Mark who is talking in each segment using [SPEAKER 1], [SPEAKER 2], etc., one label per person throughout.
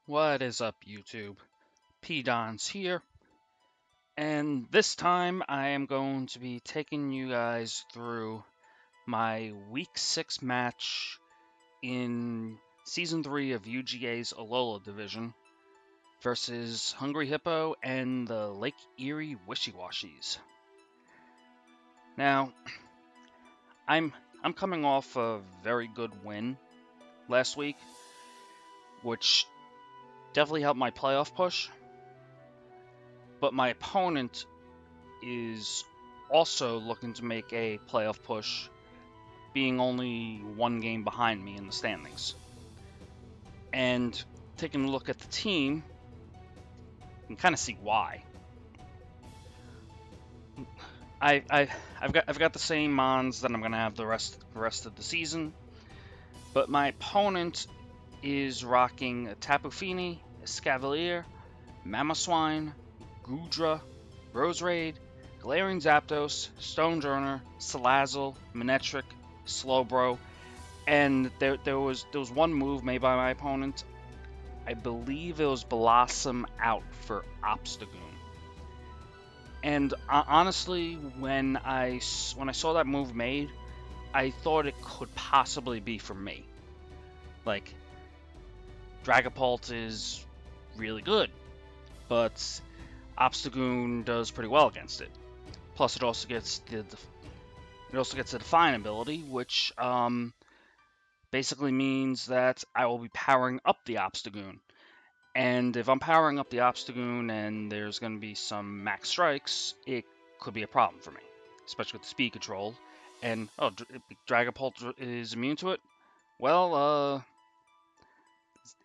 [SPEAKER 1] What is up, YouTube? P-Don's here, and this time I am going to be taking you guys through my Week 6 match in Season 3 of UGA's Alola division versus Hungry Hippo and the Lake Erie Wishiwashis. Now, I'm coming off a very good win last week, which definitely helped my playoff push, but my opponent is also looking to make a playoff push, being only one game behind me in the standings. And taking a look at the team, you can kind of see why. I've got the same mons that I'm gonna have the rest of the season, but my opponent is rocking a Tapu Fini, Escavalier, Mamoswine, Goodra, Roserade, Galarian Zapdos, Stonjourner, Salazzle, Manectric, Slowbro, and there was one move made by my opponent. I believe it was Blossom out for Obstagoon. And honestly, when I saw that move made, I thought it could possibly be for me. Like, Dragapult is really good, but Obstagoon does pretty well against it. Plus, it also gets the Define ability, which basically means that I will be powering up the Obstagoon. And if I'm powering up the Obstagoon and there's going to be some max strikes, it could be a problem for me, especially with the speed control. And, Dragapult is immune to it? Well,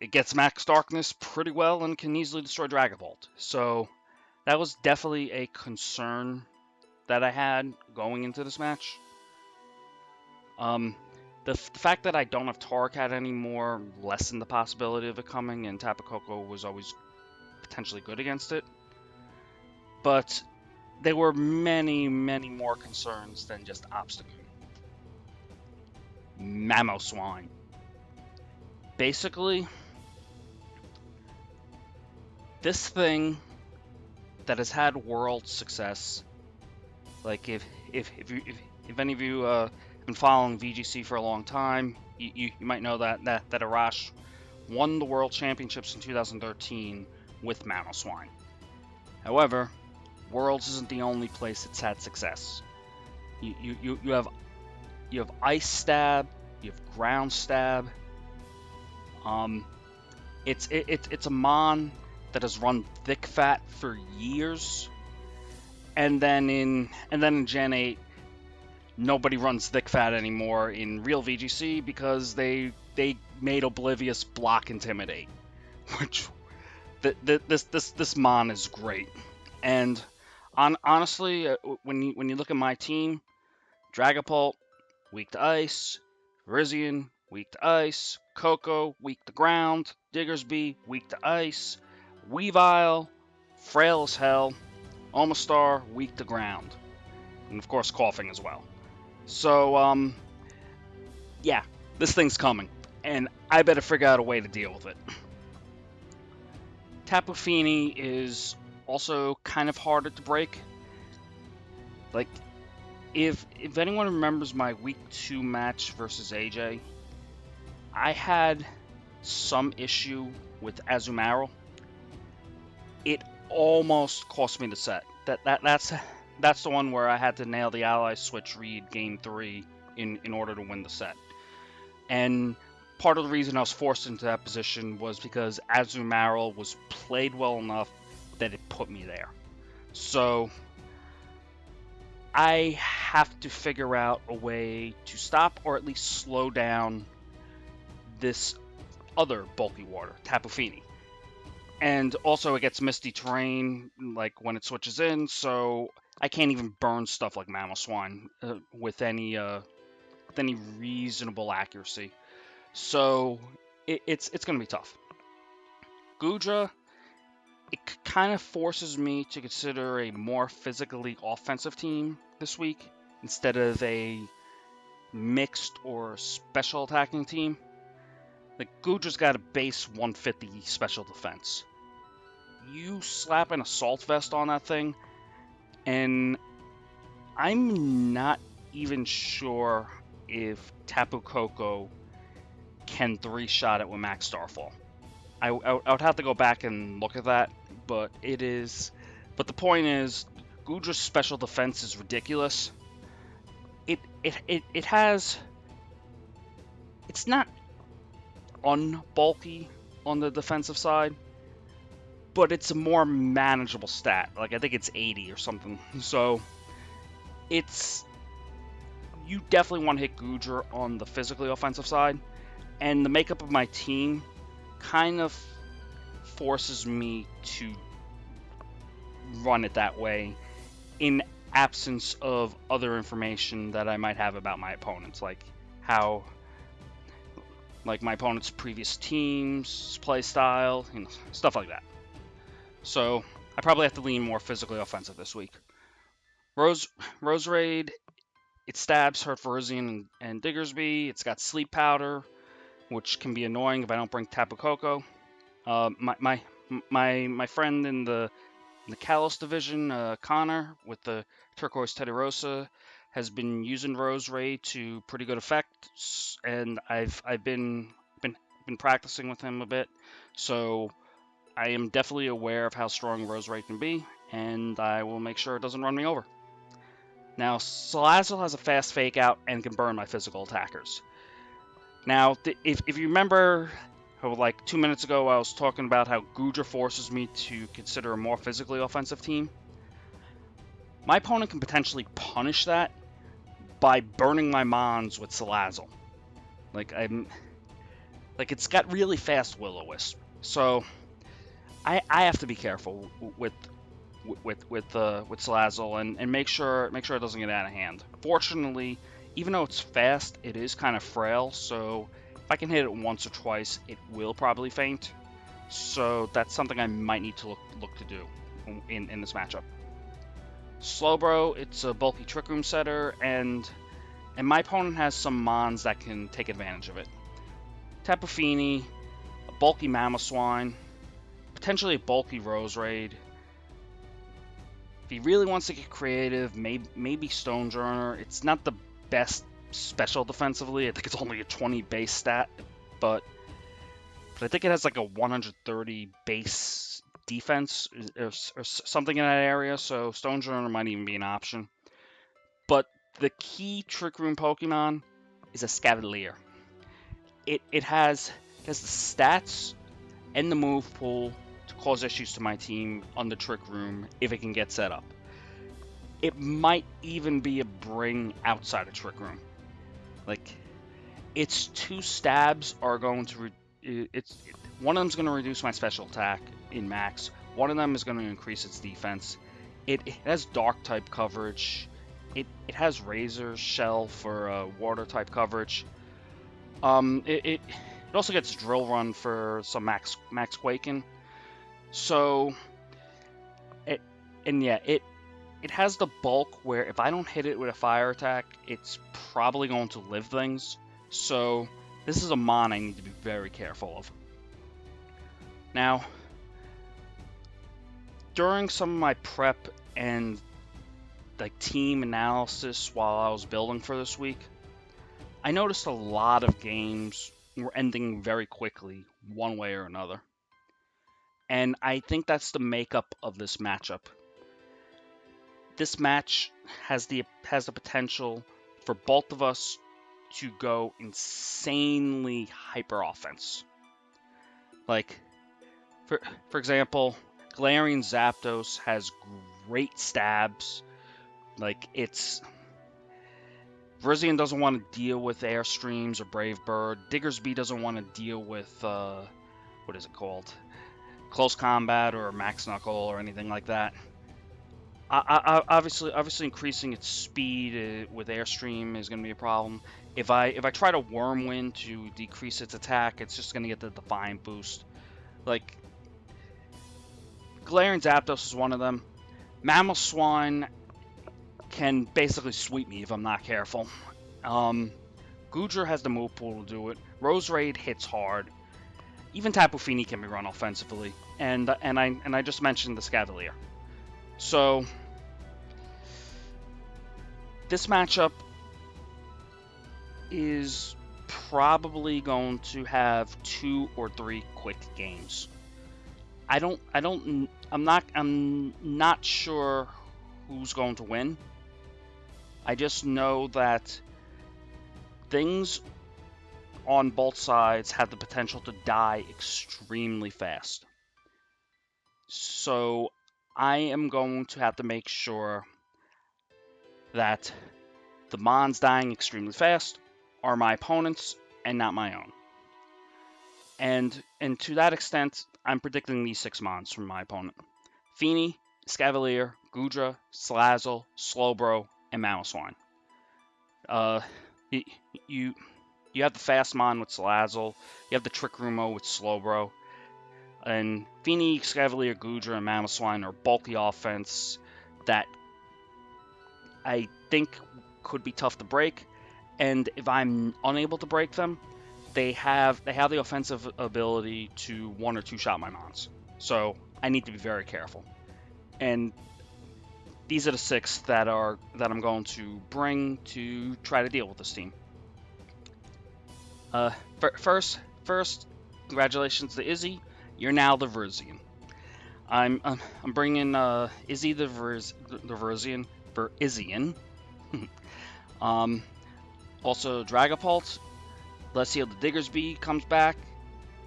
[SPEAKER 1] it gets max darkness pretty well and can easily destroy Dragapult. So, that was definitely a concern that I had going into this match. The fact that I don't have Torracat anymore lessened the possibility of it coming, and Tapu Koko was always potentially good against it. But there were many, many more concerns than just Obstagoon. Mamoswine. Basically, this thing that has had world success, like if any of you have been following VGC for a long time, you might know that Arash won the World Championships in 2013 with Mamoswine. However, Worlds isn't the only place it's had success. You have Ice Stab, you have Ground Stab. It's a mon that has run Thick Fat for years, and then in Gen 8, nobody runs Thick Fat anymore in real VGC because they made Oblivious block Intimidate, which this mon is great. And honestly, when you look at my team, Dragapult weak to Ice, Virizion weak to Ice, Coco weak to Ground, Diggersby weak to Ice, Weavile frail as hell, Omastar weak to Ground, and of course Coughing as well. So yeah, this thing's coming, and I better figure out a way to deal with it. Tapu Fini is also kind of harder to break. Like, if anyone remembers my Week 2 match versus AJ, I had some issue with Azumarill. It almost cost me the set. That's the one where I had to nail the ally switch read game 3 in order to win the set. And part of the reason I was forced into that position was because Azumarill was played well enough that it put me there. So I have to figure out a way to stop or at least slow down this other bulky water, Tapu Fini. And also it gets misty terrain like when it switches in, so I can't even burn stuff like Mamoswine with any reasonable accuracy. So it's going to be tough. Goodra, it kind of forces me to consider a more physically offensive team this week instead of a mixed or special attacking team. Like, Gudra's got a base 150 special defense. You slap an assault vest on that thing, and I'm not even sure if Tapu Koko can 3-shot it with Max Starfall. I would have to go back and look at that, but it is. But the point is, Gudra's special defense is ridiculous. It has. It's not unbulky on the defensive side, but it's a more manageable stat. Like, I think it's 80 or something. So it's, you definitely want to hit Gudra on the physically offensive side, and the makeup of my team kind of forces me to run it that way in absence of other information that I might have about my opponents, like my opponent's previous teams, play style, stuff like that. So I probably have to lean more physically offensive this week. Rose Raid, it stabs, hurt Virizion and Diggersby. It's got Sleep Powder, which can be annoying if I don't bring Tapu Koko. My friend in the Kalos division, Connor, with the Turquoise Teddirosa, has been using Rose Raid to pretty good effect, and I've been practicing with him a bit, so I am definitely aware of how strong Rose Raid can be, and I will make sure it doesn't run me over. Now, Salazzle has a fast fake out and can burn my physical attackers. Now, if you remember, like 2 minutes ago, I was talking about how Gudra forces me to consider a more physically offensive team. My opponent can potentially punish that by burning my Mons with Salazzle. It's got really fast Will-O-Wisp, so I have to be careful with Salazzle and make sure it doesn't get out of hand. Fortunately, even though it's fast, it is kind of frail, so if I can hit it once or twice, it will probably faint. So that's something I might need to look to do in this matchup. Slowbro, it's a bulky Trick Room setter, and my opponent has some Mons that can take advantage of it. Tapu Fini, a bulky Mamoswine, potentially a bulky Rose Raid. If he really wants to get creative, maybe Stonejourner. It's not the best special defensively. I think it's only a 20 base stat, but I think it has like a 130 base defense or something in that area, so Stonejourner might even be an option. But the key Trick Room Pokemon is a Scavalier. It has the stats and the move pool to cause issues to my team on the Trick Room if it can get set up. It might even be a bring outside of Trick Room. Like, its 2 stabs are going to one of them's going to reduce my special attack in max. One of them is going to increase its defense. It has Dark type coverage. It has Razor Shell for Water type coverage. It also gets Drill Run for some max Quaking. So, it has the bulk where if I don't hit it with a fire attack, it's probably going to live things. So this is a Mon I need to be very careful of. Now, during some of my prep and team analysis while I was building for this week, I noticed a lot of games were ending very quickly, one way or another. And I think that's the makeup of this matchup. This match has the potential for both of us to go insanely hyper offense. Like, for example, Galarian Zapdos has great stabs. Like, Virizion doesn't want to deal with Airstreams or Brave Bird. Diggersby doesn't want to deal with, what is it called? Close Combat or Max Knuckle or anything like that. Obviously increasing its speed with Airstream is going to be a problem. If I try to Wormwind to decrease its attack, it's just going to get the Defiant boost. Like, Galarian Zapdos is one of them. Mamoswine can basically sweep me if I'm not careful. Goodra has the move pool to do it. Rose Raid hits hard. Even Tapu Fini can be run offensively, and I just mentioned the Scavalier. So this matchup is probably going to have 2 or 3 quick games. I'm not sure who's going to win. I just know that things on both sides have the potential to die extremely fast. So I am going to have to make sure that the Mons dying extremely fast are my opponents and not my own. And to that extent, I'm predicting these 6 Mons from my opponent. Fini, Scavalier, Goodra, Salazzle, Slowbro, and Mamoswine. You have the fast Mon with Salazzle, you have the Trick Room with Slowbro, and Fini, Scavalier, Goodra, and Mamoswine are bulky offense that I think could be tough to break, and if I'm unable to break them, they have the offensive ability to 1 or 2 shot my Mons. So I need to be very careful. And these are the 6 that I'm going to bring to try to deal with this team. First, congratulations to Izzy. You're now the Verzian. I'm bringing Izzy the Verzian. Also Dragapult. Lesio the Diggersby comes back.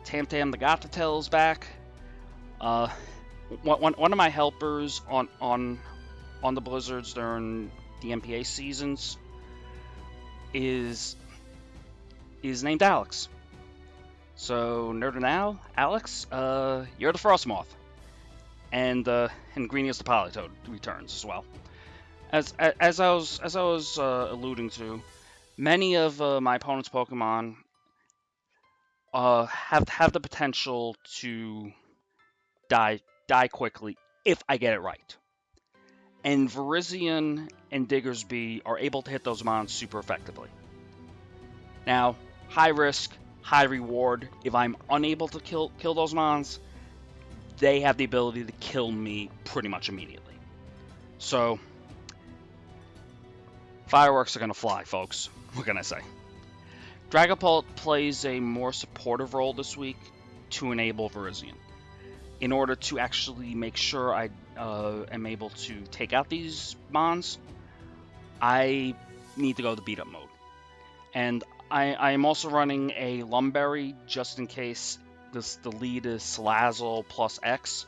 [SPEAKER 1] Tam the Gothitelle is back. One of my helpers on the Blizzards during the MPA seasons is named Alex. So Nerd and Alex, you're the Frostmoth, and Greenius the Politoed returns as well. As I was alluding to, many of my opponent's Pokemon have the potential to die quickly if I get it right. And Virizion and Diggersby are able to hit those mons super effectively. Now, high risk, high reward. If I'm unable to kill those mons, they have the ability to kill me pretty much immediately. So, fireworks are going to fly, folks. What can I say? Dragapult plays a more supportive role this week to enable Virizion. In order to actually make sure I am able to take out these mons, I need to go to beat up mode. And I am also running a Lumberry just in case the lead is Salazzle plus X.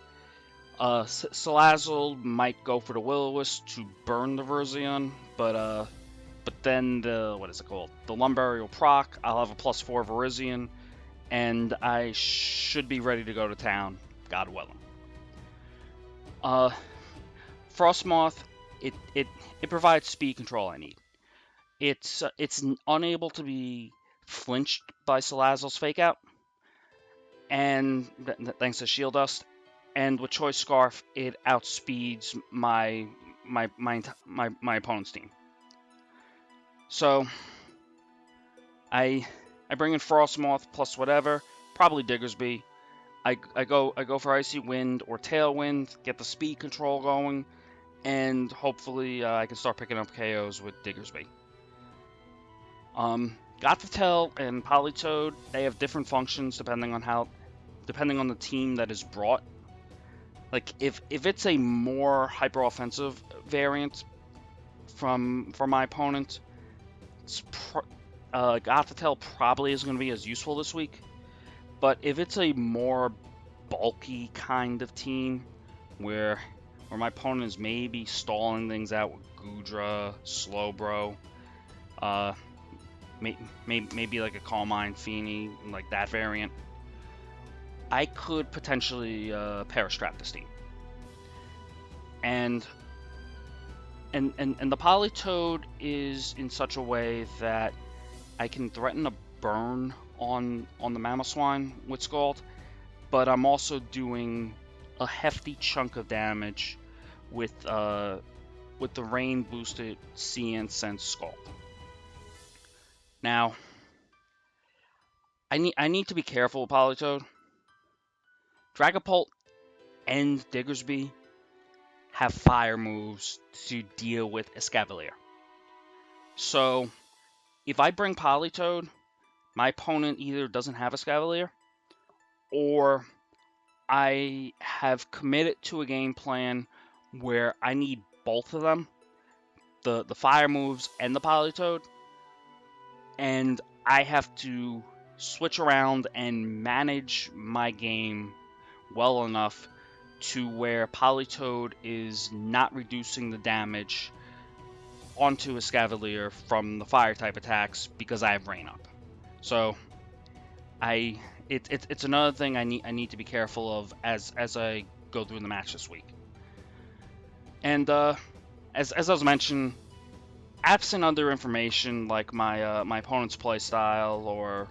[SPEAKER 1] Salazzle might go for the Will-O-Wisp to burn the Verzion, but then the Lumberry will proc. I'll have a +4 Virizion, and I should be ready to go to town, God willing. Frostmoth, it provides speed control I need. It's unable to be flinched by Salazzle's Fake Out, and thanks to Shield Dust, and with Choice Scarf, it outspeeds my opponent's team. So I bring in Frostmoth plus whatever, probably Diggersby. I go for Icy Wind or Tailwind, get the speed control going, and hopefully I can start picking up KOs with Diggersby. Gothitelle and Politoed, they have different functions depending on the team that is brought. Like if it's a more hyper offensive variant from my opponent, Gothitelle probably isn't going to be as useful this week. But if it's a more bulky kind of team where my opponent is maybe stalling things out with Goodra, Slowbro, maybe like a Calm Mind Fini, like that variant, I could potentially Parastrap this team. And the Politoed is in such a way that I can threaten a burn on the Mamoswine with Scald, but I'm also doing a hefty chunk of damage with the rain boosted Sea Incense Scald. Now, I need to be careful with Politoed. Dragapult and Diggersby have fire moves to deal with Escavalier. So if I bring Politoed, my opponent either doesn't have Escavalier, or I have committed to a game plan where I need both of them, the fire moves and the Politoed, and I have to switch around and manage my game well enough to where Politoed is not reducing the damage onto Escavalier from the fire type attacks because I have Rain Up. So it's another thing I need to be careful of as I go through the match this week. And as I was mentioning, absent other information like my opponent's playstyle or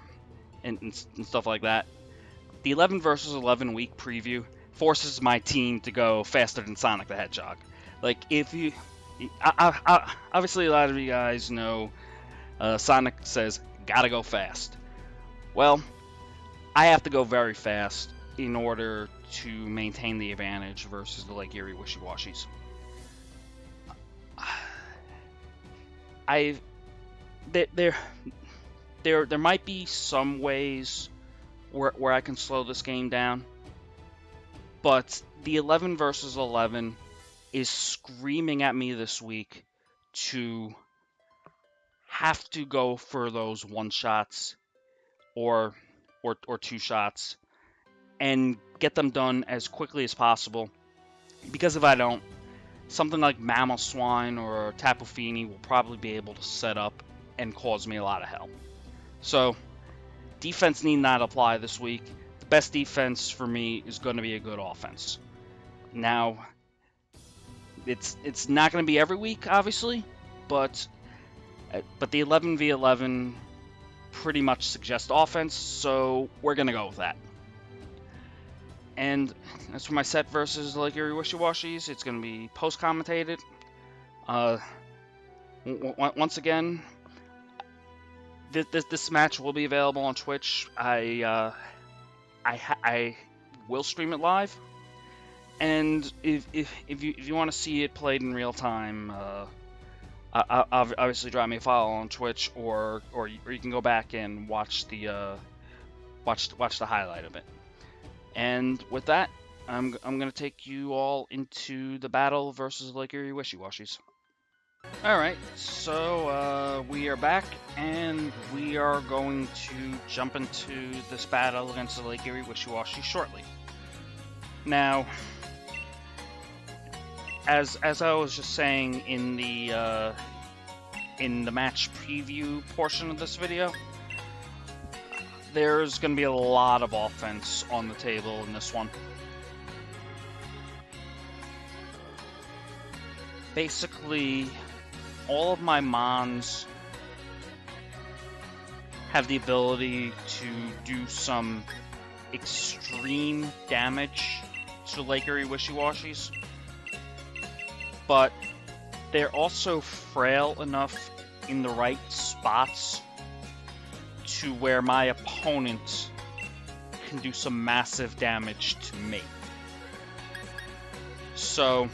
[SPEAKER 1] and stuff like that, the 11 versus 11 week preview forces my team to go faster than Sonic the Hedgehog. Like if you, obviously a lot of you guys know Sonic says gotta go fast. Well, I have to go very fast in order to maintain the advantage versus the Lake Erie Wishiwashis. There might be some ways where I can slow this game down, but the 11 versus 11 is screaming at me this week to have to go for those one shots or two shots and get them done as quickly as possible, because if I don't, something like Mammal Swine or Tapu Fini will probably be able to set up and cause me a lot of hell. So defense need not apply this week. The best defense for me is going to be a good offense. Now, it's not going to be every week, obviously, but the 11v11 pretty much suggests offense, so we're going to go with that. And as for my set versus Lake Erie Wishiwashis, it's going to be post-commentated. Once again, this match will be available on Twitch. I will stream it live, and if you want to see it played in real time, obviously drop me a follow on Twitch, or you can go back and watch the highlight of it. And with that, I'm gonna take you all into the battle versus Lake Erie Wishiwashis. Alright, so we are back, and we are going to jump into this battle against the Lake Erie Wishiwashis shortly. Now, as I was just saying in the match preview portion of this video, there's going to be a lot of offense on the table in this one. Basically, all of my Mons have the ability to do some extreme damage to Lake Erie Wishiwashis, but they're also frail enough in the right spots to where my opponent can do some massive damage to me. So,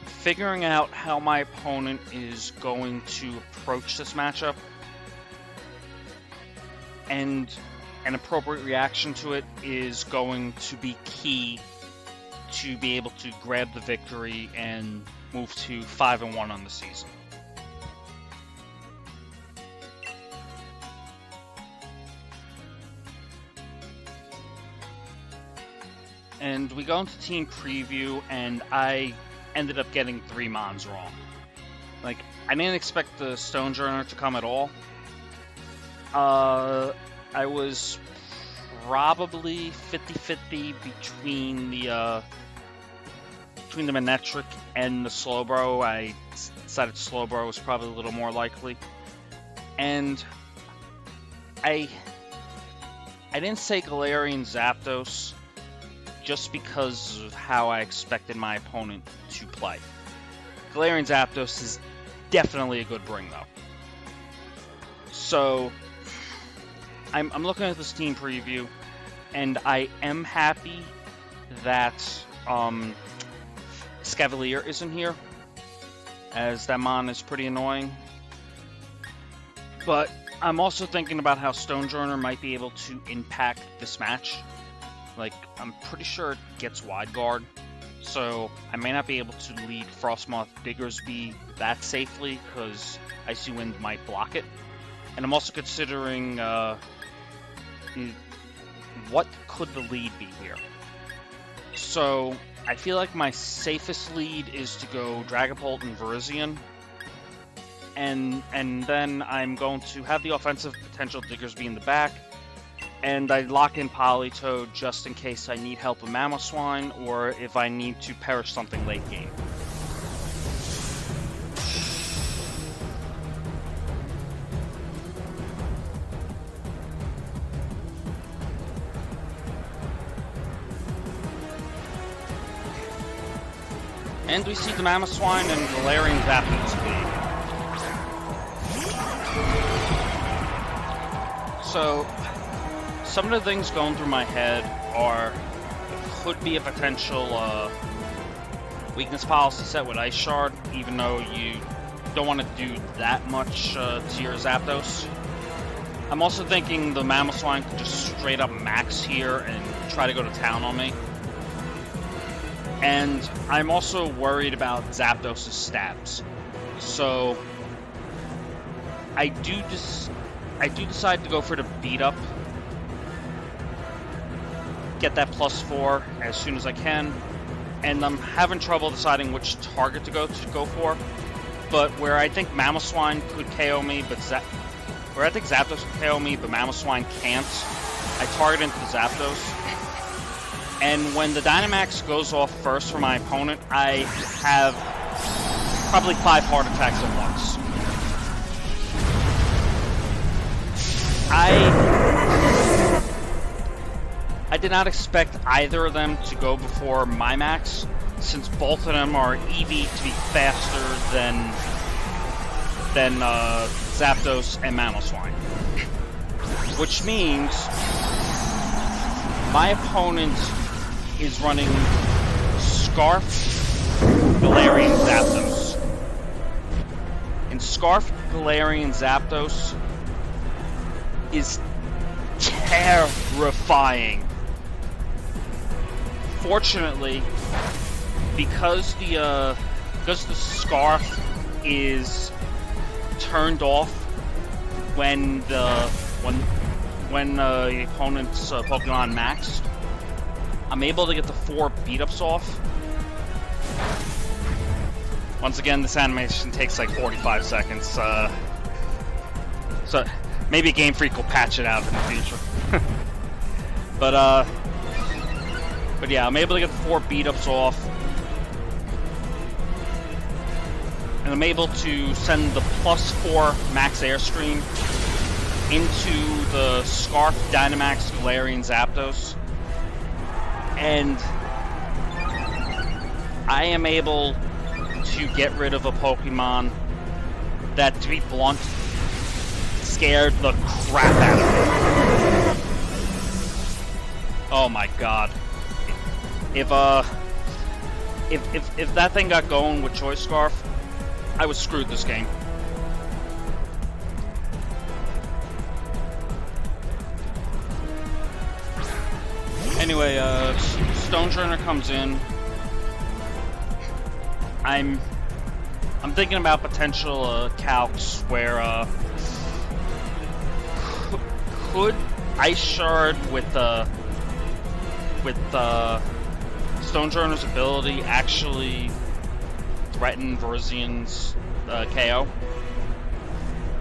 [SPEAKER 1] figuring out how my opponent is going to approach this matchup and an appropriate reaction to it is going to be key to be able to grab the victory and move to 5-1 on the season. And we go into team preview, and I ended up getting 3 Mons wrong. Like, I didn't expect the Stonejourner to come at all. I was probably 50-50 between the Manectric and the Slowbro. I decided Slowbro was probably a little more likely. And I didn't say Galarian Zapdos just because of how I expected my opponent to play. Galarian Zapdos is definitely a good bring, though. So, I'm looking at this team preview, and I am happy that Scavalier isn't here, as that mon is pretty annoying. But I'm also thinking about how Stonejourner might be able to impact this match. Like, I'm pretty sure it gets wide guard, so I may not be able to lead Frostmoth Diggersby that safely, because Icy Wind might block it. And I'm also considering what could the lead be here. So I feel like my safest lead is to go Dragapult and Virizion. And then I'm going to have the offensive potential Diggersby in the back. And I lock in Politoed just in case I need help with Mamoswine or if I need to perish something late game. And we see the Mamoswine and Galarian Zapdos lead. So, some of the things going through my head are, it could be a potential weakness policy set with Ice Shard, even though you don't want to do that much to your Zapdos. I'm also thinking the Mamoswine could just straight up max here and try to go to town on me. And I'm also worried about Zapdos' stabs. So I do decide to go for the beat up. Get that +4 as soon as I can. And I'm having trouble deciding which target to go for. But where I think Mamoswine could KO me, where I think Zapdos could KO me, but Mamoswine can't, I target into the Zapdos. And when the Dynamax goes off first for my opponent, I have probably 5 heart attacks at once. I did not expect either of them to go before my max, since both of them are EV to be faster than Zapdos and Mamoswine. Which means my opponent is running Scarf, Galarian, Zapdos. And Scarf, Galarian, Zapdos is terrifying. Fortunately, because the Scarf is turned off when the opponent's Pokemon maxed, I'm able to get the 4 beat-ups off. Once again, this animation takes like 45 seconds, so maybe Game Freak will patch it out in the future. But yeah, I'm able to get the 4 beat-ups off. And I'm able to send the +4 Max Airstream into the Scarf, Dynamax, Galarian, Zapdos. And I am able to get rid of a Pokemon that, to be blunt, scared the crap out of me. Oh my god. If that thing got going with Choice Scarf, I was screwed this game. Anyway, Stonejourner comes in. I'm thinking about potential calcs where could Ice Shard with Stonejourner's ability actually threaten Virizion's KO.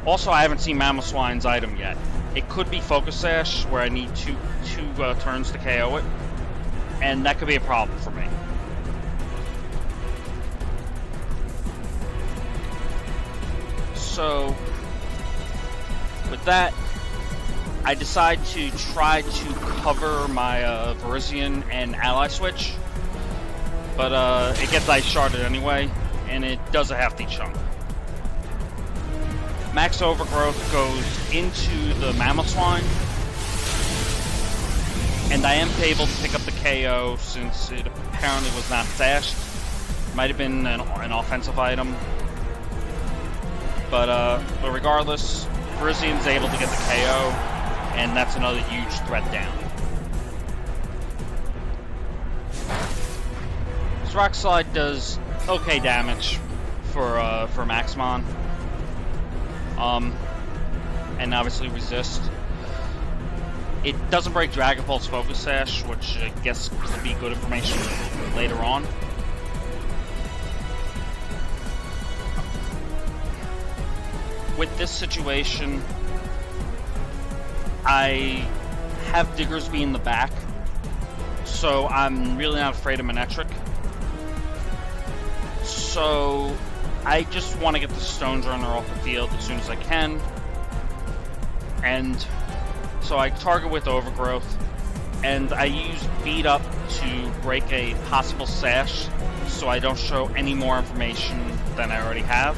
[SPEAKER 1] Also, I haven't seen Mamoswine's item yet. It could be Focus Sash, where I need two turns to KO it, and that could be a problem for me. So, with that, I decide to try to cover my Virizion and Ally Switch, but it gets Ice Sharded anyway, and it does a hefty chunk. Max Overgrowth goes into the Mamoswine, And I am able to pick up the KO since it apparently was not stashed. Might have been an offensive item. But regardless, Virizian's able to get the KO, and that's another huge threat down. This Rock Slide does okay damage for Maxmon. And obviously resist. It doesn't break Dragon Pulse Focus Sash, which I guess could be good information later on. With this situation, I have Diggersby in the back, so I'm really not afraid of Manectric. So I just want to get the Stone Runner off the field as soon as I can. And so I target with Overgrowth, and I use Beat Up to break a possible sash so I don't show any more information than I already have.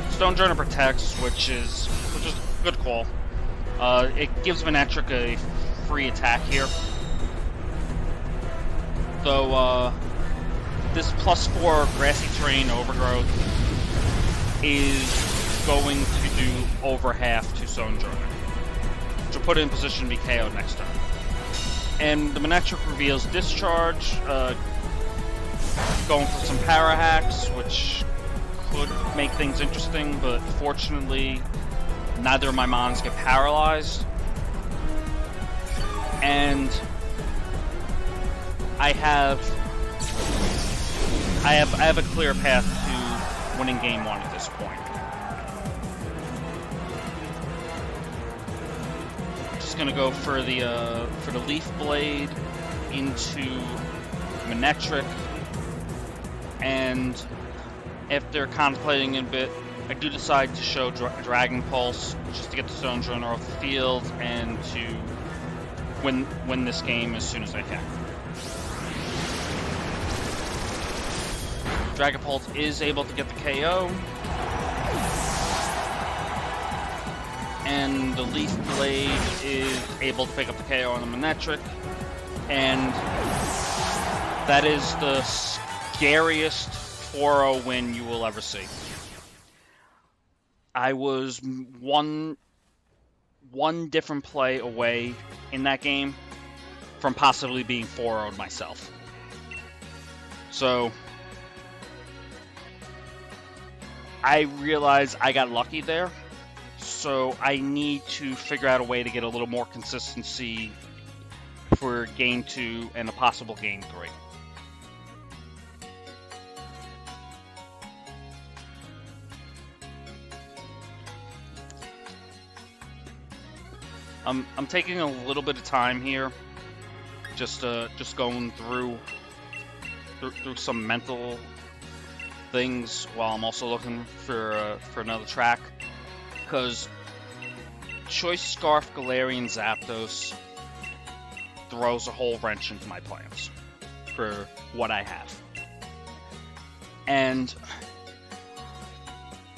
[SPEAKER 1] Stone Journey protects, which is a good call. It gives Manectric a free attack here. Though this +4 Grassy Terrain Overgrowth is going to do over half to Stone Journey, which will put it in position to be KO'd next turn. And the Manectric reveals Discharge, going for some Para Hacks, which could make things interesting, but fortunately neither of my mons get paralyzed. And I have a clear path to winning game 1 at this point. Just gonna go for the Leaf Blade into Manectric, and after contemplating a bit, I do decide to show Dragon Pulse just to get the Stone Runner off the field and to win this game as soon as I can. Dragon Pulse is able to get the KO, and the Leaf Blade is able to pick up the KO on the Manectric, and that is the scariest 4-0 win you will ever see. I was one different play away in that game from possibly being 4-0'd myself. So I realize I got lucky there, so I need to figure out a way to get a little more consistency for game 2 and a possible game 3. I'm taking a little bit of time here, just going through some mental things while I'm also looking for another track, because Choice Scarf, Galarian Zapdos throws a whole wrench into my plans for what I have, and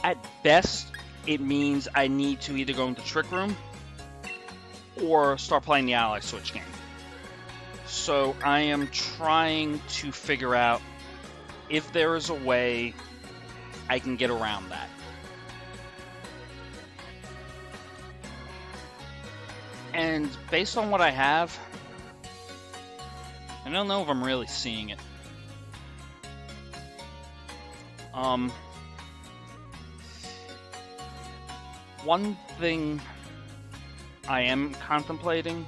[SPEAKER 1] at best it means I need to either go into Trick Room or start playing the Ally Switch game. So I am trying to figure out if there is a way I can get around that. And based on what I have, I don't know if I'm really seeing it. One thing I am contemplating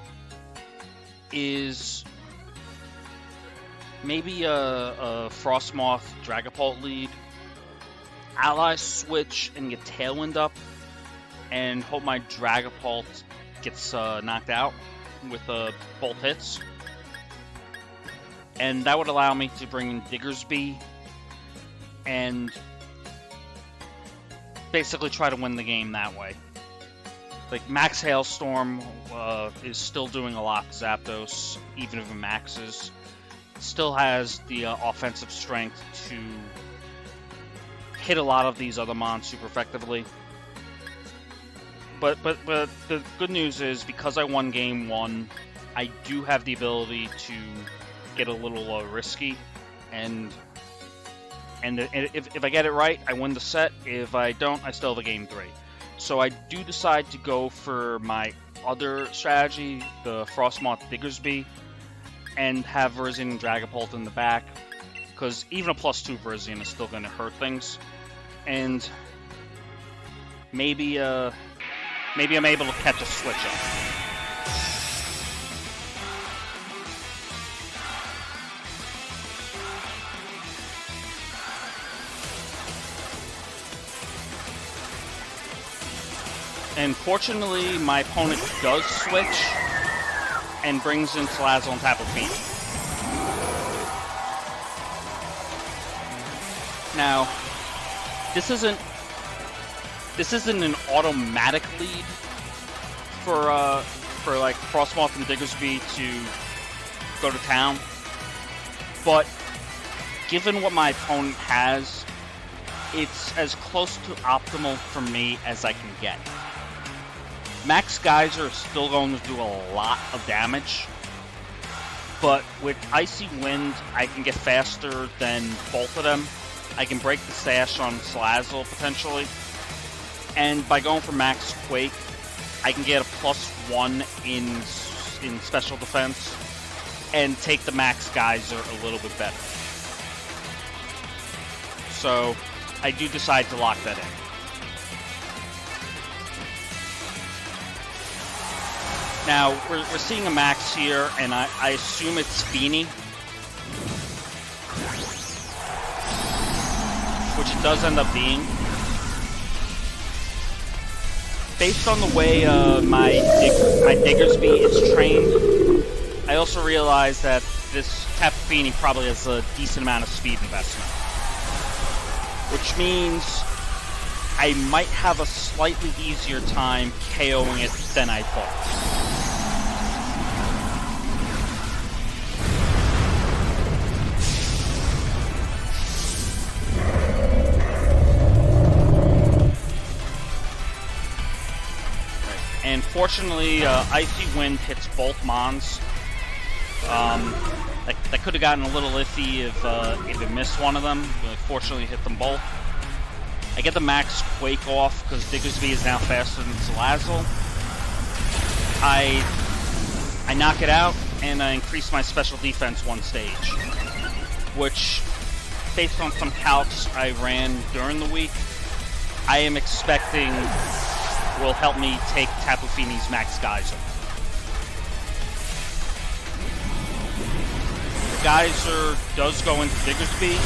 [SPEAKER 1] is maybe a Frostmoth Dragapult lead, Ally Switch and get Tailwind up, and hope my Dragapult gets knocked out with both hits. And that would allow me to bring in Diggersby and basically try to win the game that way. Like, Max Hailstorm is still doing a lot to Zapdos, even if it maxes. Still has the offensive strength to hit a lot of these other mons super effectively. But the good news is, because I won game 1 I do have the ability to get a little risky, and if I get it right, I win the set. If I don't, I still have a game 3. So I do decide to go for my other strategy, the Frostmoth Diggersby, and have Virizion and Dragapult in the back, because even a +2 Virizion is still going to hurt things. And maybe I'm able to catch a switch up. And fortunately, my opponent does switch and brings in Salazzle and Tapu Fini. Now, this isn't an automatic lead for like Frostmoth and Diggersby to go to town, but given what my opponent has, it's as close to optimal for me as I can get. Max Geyser is still going to do a lot of damage, but with Icy Wind, I can get faster than both of them. I can break the sash on Salazzle potentially, and by going for Max Quake, I can get a +1 in special defense and take the Max Geyser a little bit better. So I do decide to lock that in. Now, we're seeing a max here, and I assume it's Fini, which it does end up being. Based on the way my Diggersby is trained, I also realize that this Tapu Fini probably has a decent amount of speed investment, which means I might have a slightly easier time KOing it than I thought. And fortunately, Icy Wind hits both Mons. That could have gotten a little iffy if it missed one of them, but fortunately hit them both. I get the Max Quake off because Diggersby is now faster than Salazzle. I knock it out, and I increase my special defense 1 stage, which, based on some calcs I ran during the week, I am expecting will help me take Tapu Fini's Max Geyser. The Geyser does go into Diggersby,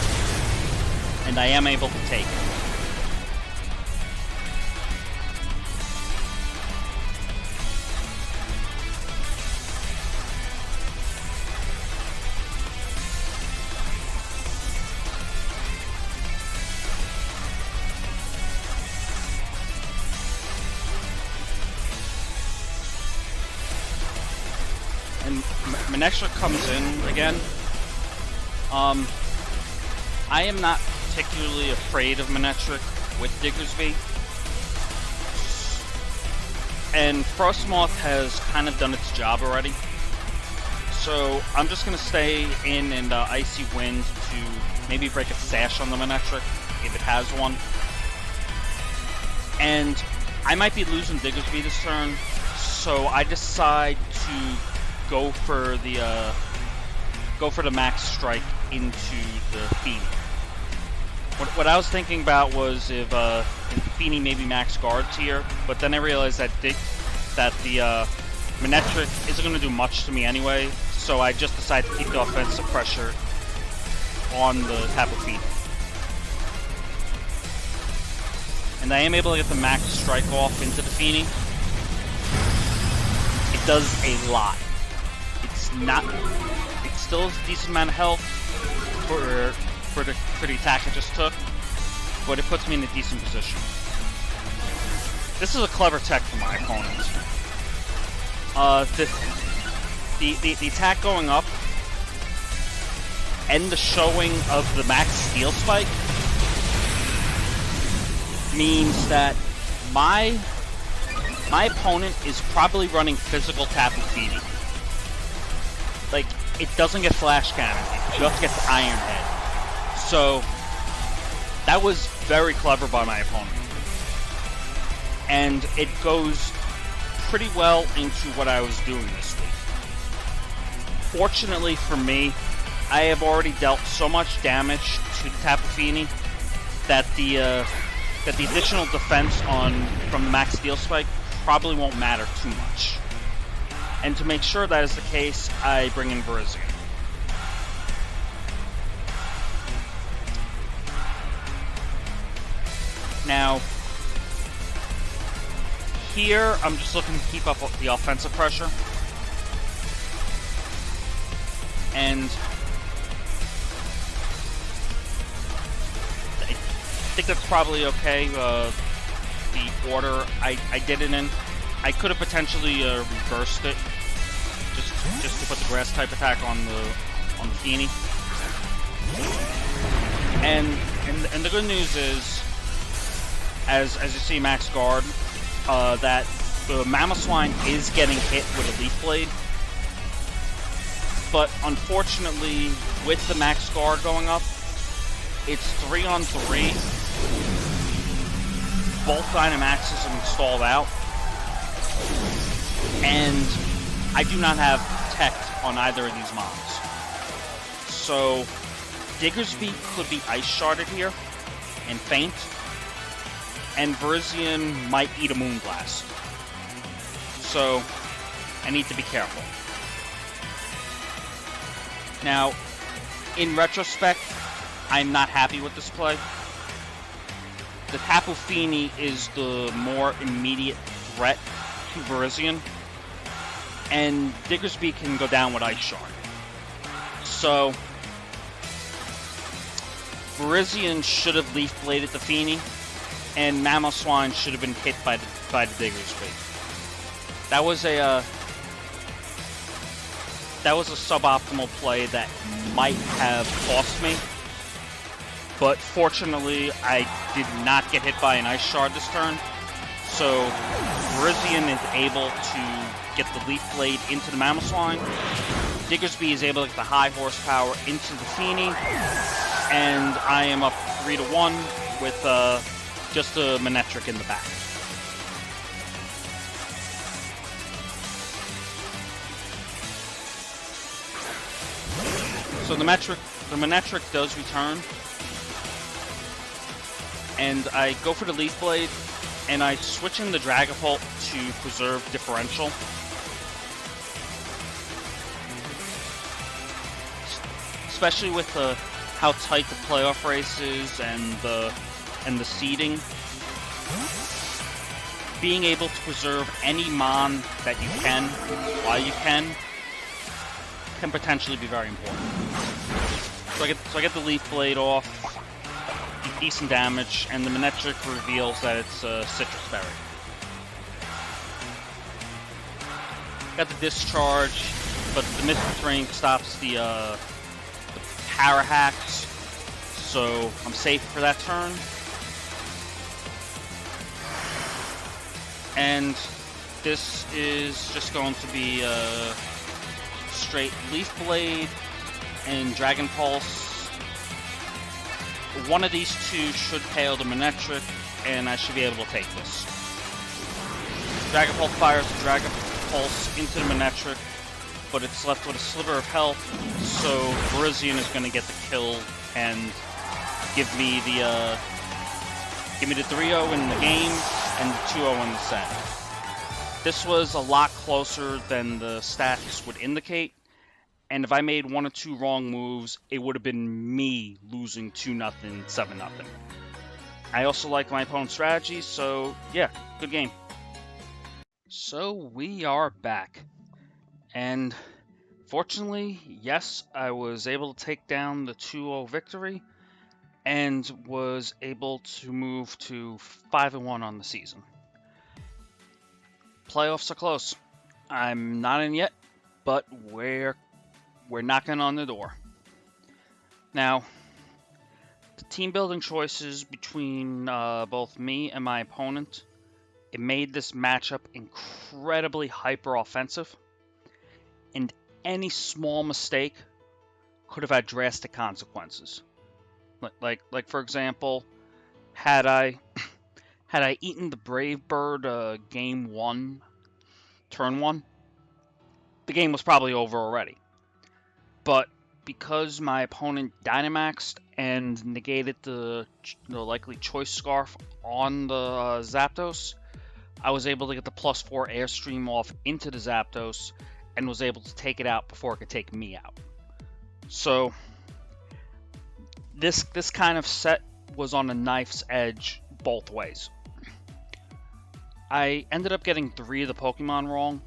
[SPEAKER 1] and I am able to take it. Manectric comes in again. I am not particularly afraid of Manectric with Diggersby. And Frostmoth has kind of done its job already. So I'm just going to stay in and Icy Wind to maybe break a sash on the Manectric, if it has one. And I might be losing Diggersby this turn, so I decide to go for the Max Strike into the Fini. What I was thinking about was if Fini maybe Max Guards here, but then I realized that the Manectric isn't going to do much to me anyway, so I just decided to keep the offensive pressure on the Tapu Fini. And I am able to get the Max Strike off into the Fini. It does a lot. It still has a decent amount of health for the attack I just took, but it puts me in a decent position. This is a clever tech for my opponent. The attack going up and the showing of the Max Steel Spike means that my opponent is probably running physical Tapu Fini. it doesn't get Flash Cannon. It just gets Iron Head. So that was very clever by my opponent. And it goes pretty well into what I was doing this week. Fortunately for me, I have already dealt so much damage to the Tapu Fini that the additional defense from the Max Steel Spike probably won't matter too much. And to make sure that is the case, I bring in Virizion. Now, here I'm just looking to keep up the offensive pressure. And I think that's probably okay, the order I did it in. I could have potentially reversed it, just to put the grass type attack on the Fini. And the good news is, as you see Max Guard, that the Mamoswine is getting hit with a Leaf Blade. But unfortunately, with the Max Guard going up, it's 3-on-3. Both Dynamaxes are installed out. And I do not have Tech on either of these mobs. So Diggersby could be Ice Sharded here and faint. And Virizion might eat a Moonblast. So I need to be careful. Now, in retrospect, I'm not happy with this play. The Tapu Fini is the more immediate threat to Virizion, and Diggersby can go down with Ice Shard. So, Virizion should have Leaf Bladed the Fini, and Mamoswine should have been hit by the Diggersby. That was a suboptimal play that might have cost me, but fortunately I did not get hit by an Ice Shard this turn, so Virizion is able to get the Leaf Blade into the Mamoswine, Diggersby is able to get the high horsepower into the Fini, and I am up 3-1 with just a Manectric in the back. So the Manectric does return, and I go for the Leaf Blade, and I switch in the Dragapult to preserve differential. Especially with how tight the playoff race is and the seeding, being able to preserve any Mon that you can while you can potentially be very important. So I get the Leaf Blade off, decent damage, and the Manectric reveals that it's Citrus Berry. Got the Discharge, but the Mystic Ring stops the Power Hacks, so I'm safe for that turn. And this is just going to be straight Leaf Blade and Dragon Pulse. One of these two should KO the Manectric, and I should be able to take this. Dragon Pulse fires the Dragon Pulse into the Manectric, but it's left with a sliver of health, so Virizion is going to get the kill and give me the 3-0 in the game and the 2-0 in the set. This was a lot closer than the stats would indicate, and if I made one or two wrong moves, it would have been me losing 2-0, 7-0. I also like my opponent's strategy, so yeah, good game. So we are back, and fortunately, yes, I was able to take down the 2-0 victory, and was able to move to 5-1 on the season. Playoffs are close. I'm not in yet, but we're knocking on the door. Now, the team building choices between both me and my opponent, it made this matchup incredibly hyper offensive, and any small mistake could have had drastic consequences. Like for example, had I eaten the Brave Bird game 1, turn 1, the game was probably over already. But because my opponent Dynamaxed and negated the likely Choice Scarf on the Zapdos, I was able to get the +4 Airstream off into the Zapdos and was able to take it out before it could take me out. So this kind of set was on a knife's edge both ways. I ended up getting 3 of the Pokemon wrong,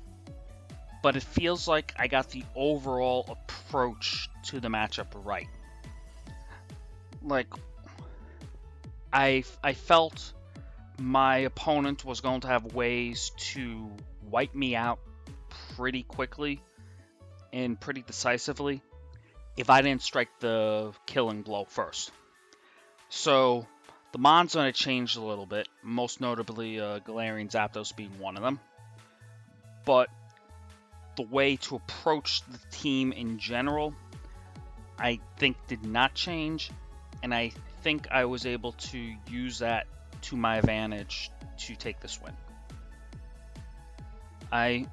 [SPEAKER 1] but it feels like I got the overall approach to the matchup right. Like, I felt my opponent was going to have ways to wipe me out pretty quickly and pretty decisively if I didn't strike the killing blow first. So the Mons might have changed a little bit, most notably Galarian Zapdos being one of them. But the way to approach the team in general, I think did not change, and I think I was able to use that to my advantage to take this win. I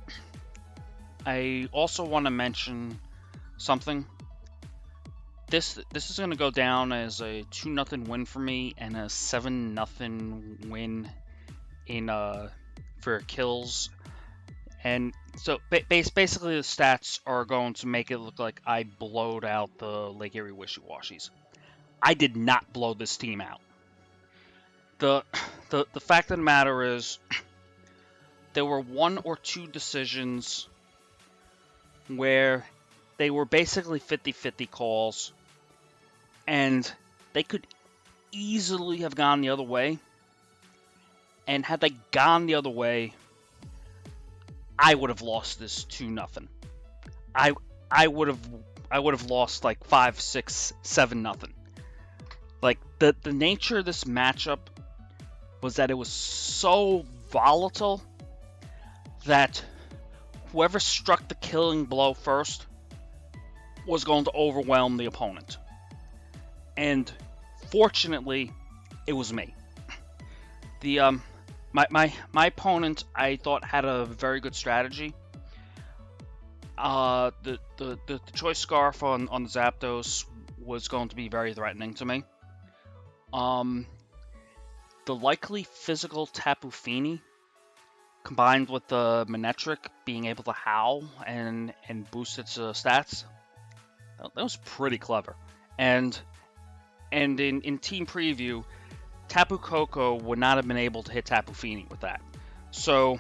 [SPEAKER 1] also want to mention something. This is going to go down as a 2-0 win for me and a 7-0 win in for kills. And so basically the stats are going to make it look like I blowed out the Lake Erie Wishiwashis. I did not blow this team out. The fact of the matter is there were 1 or 2 decisions where they were basically 50-50 calls, and they could easily have gone the other way. And had they gone the other way, I would have lost this 2-0. I would have lost like 5-6, 7-0. Like the nature of this matchup was that it was so volatile that whoever struck the killing blow first was going to overwhelm the opponent. And fortunately, it was me. The my opponent, I thought, had a very good strategy. The Choice Scarf on the Zapdos was going to be very threatening to me. The likely physical Tapu Fini, combined with the Manectric being able to howl and boost its stats, that was pretty clever. And in Team Preview, Tapu Koko would not have been able to hit Tapu Fini with that. So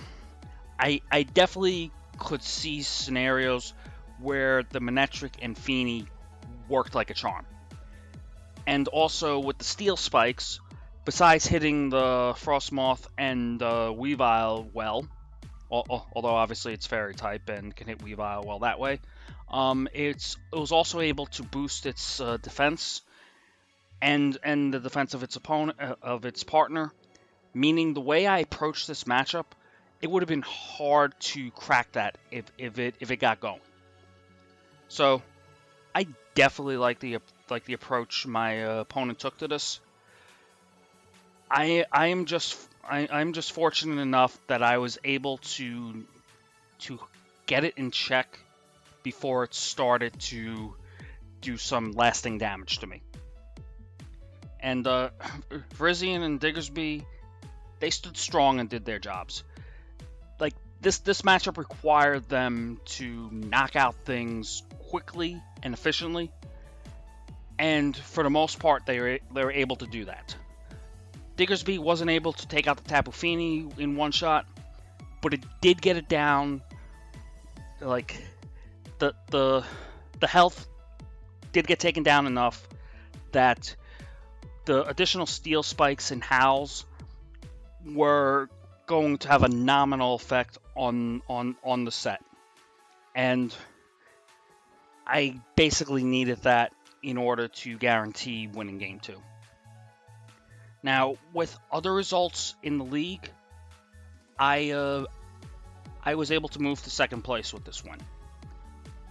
[SPEAKER 1] I definitely could see scenarios where the Manectric and Fini worked like a charm. And also with the Steel Spikes, besides hitting the Frostmoth and Weavile well, although obviously it's Fairy type and can hit Weavile well that way, it was also able to boost its defense and the defense of its opponent, of its partner. Meaning the way I approached this matchup, it would have been hard to crack that if it got going. So I definitely like the approach my opponent took to this. I'm just fortunate enough that I was able to get it in check before it started to do some lasting damage to me. And Virizion and Diggersby, they stood strong and did their jobs. Like this matchup required them to knock out things quickly and efficiently, and for the most part, they were able to do that. Diggersby wasn't able to take out the Tapu Fini in one shot, but it did get it down. Like the health did get taken down enough that the additional Steel Spikes and Howls were going to have a nominal effect on the set. And I basically needed that in order to guarantee winning Game 2. Now, with other results in the league, I was able to move to second place with this win.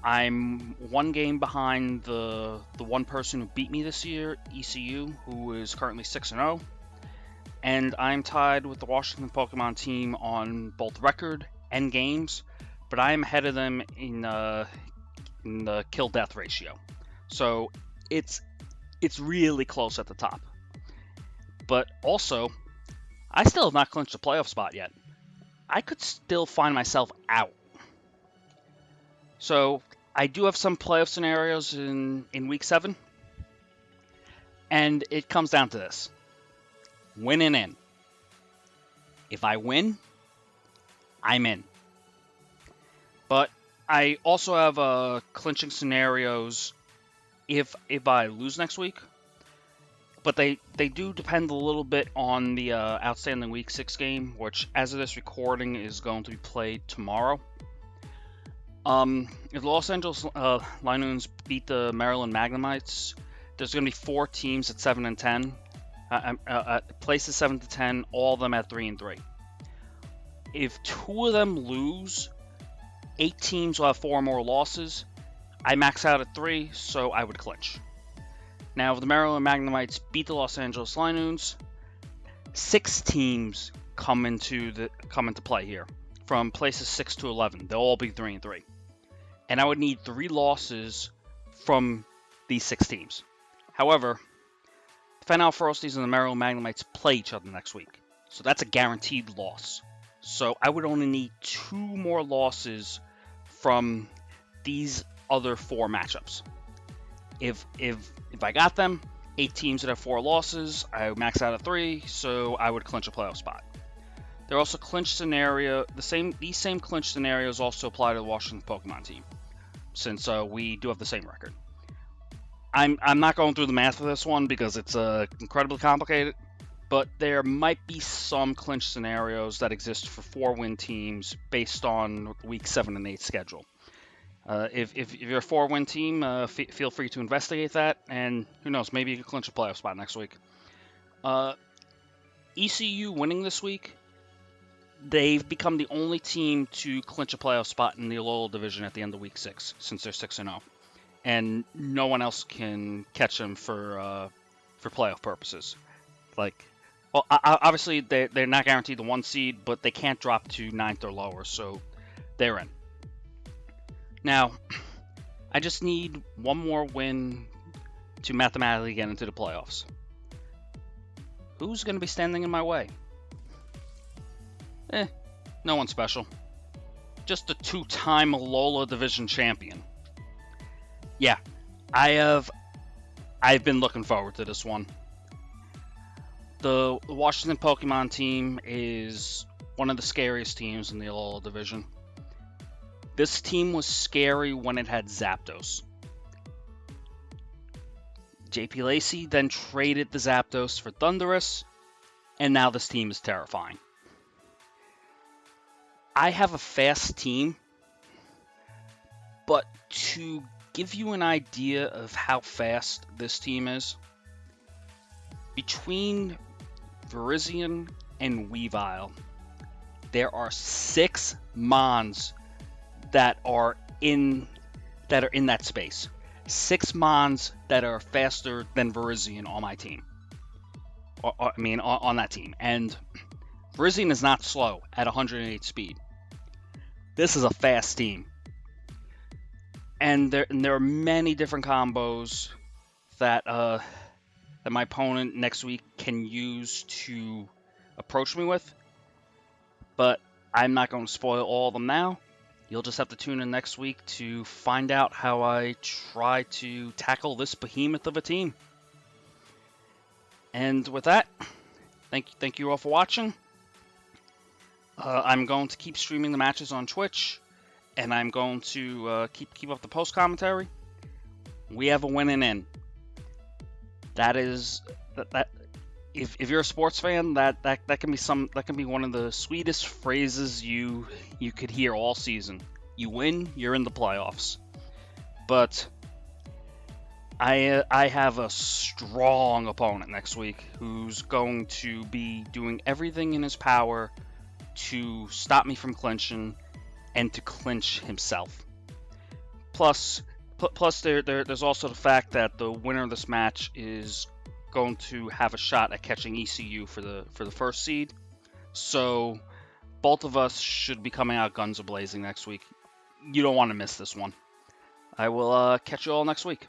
[SPEAKER 1] I'm one game behind the one person who beat me this year, ECU, who is currently 6-0. And I'm tied with the Washington Pokemon team on both record and games, but I am ahead of them in the kill-death ratio. So it's really close at the top. But also, I still have not clinched a playoff spot yet. I could still find myself out. So I do have some playoff scenarios in Week 7. And it comes down to this. Winning in. If I win, I'm in. But I also have clinching scenarios if I lose next week. But they do depend a little bit on the outstanding Week 6 game, which, as of this recording, is going to be played tomorrow. If the Los Angeles Linoons beat the Maryland Magnemites, there's going to be 4 teams at 7-10. Places 7-10, all of them at 3-3. If 2 of them lose, 8 teams will have 4 more losses. I max out at 3, so I would clinch. Now, if the Maryland Magnemites beat the Los Angeles Linoons, 6 teams come into play here, from places 6 to 11. They'll all be 3-3, and I would need 3 losses from these 6 teams. However, the Fan Frosties and the Maryland Magnemites play each other next week, so that's a guaranteed loss. So I would only need 2 more losses from these other 4 matchups. If I got them, 8 teams that have 4 losses, I would max out at 3, so I would clinch a playoff spot. There are also clinch scenario. These same clinch scenarios also apply to the Washington Pokemon team, since we do have the same record. I'm not going through the math for this one because it's incredibly complicated, but there might be some clinch scenarios that exist for 4-win teams based on Week 7 and 8 schedule. If you're a 4-win team, feel free to investigate that, and who knows, maybe you can clinch a playoff spot next week. ECU winning this week, they've become the only team to clinch a playoff spot in the Alola division at the end of Week 6, since they're 6-0. And no one else can catch them for playoff purposes. Obviously, they're not guaranteed the 1 seed, but they can't drop to 9th or lower, so they're in. Now, I just need 1 more win to mathematically get into the playoffs. Who's going to be standing in my way? No one special. Just a 2-time Alola Division champion. Yeah, I've been looking forward to this one. The Washington Pokemon team is one of the scariest teams in the Alola Division. This team was scary when it had Zapdos. JP Lacey then traded the Zapdos for Thundurus, and now this team is terrifying. I have a fast team, but to give you an idea of how fast this team is, between Virizion and Weavile, there are 6 Mons that are in that space. 6 Mons that are faster than Virizion on my team. On that team. And Virizion is not slow at 108 speed. This is a fast team. And there are many different combos that my opponent next week can use to approach me with. But I'm not going to spoil all of them now. You'll just have to tune in next week to find out how I try to tackle this behemoth of a team. And with that, thank you all for watching. I'm going to keep streaming the matches on Twitch, and I'm going to keep up the post commentary. We have a winning in. That is that. If you're a sports fan, that can be one of the sweetest phrases you could hear all season. You win, you're in the playoffs. But I have a strong opponent next week who's going to be doing everything in his power to stop me from clinching and to clinch himself. plus there's also the fact that the winner of this match is going to have a shot at catching ECU for the first seed. So both of us should be coming out guns a blazing next week. You don't want to miss this one. I will catch you all next week.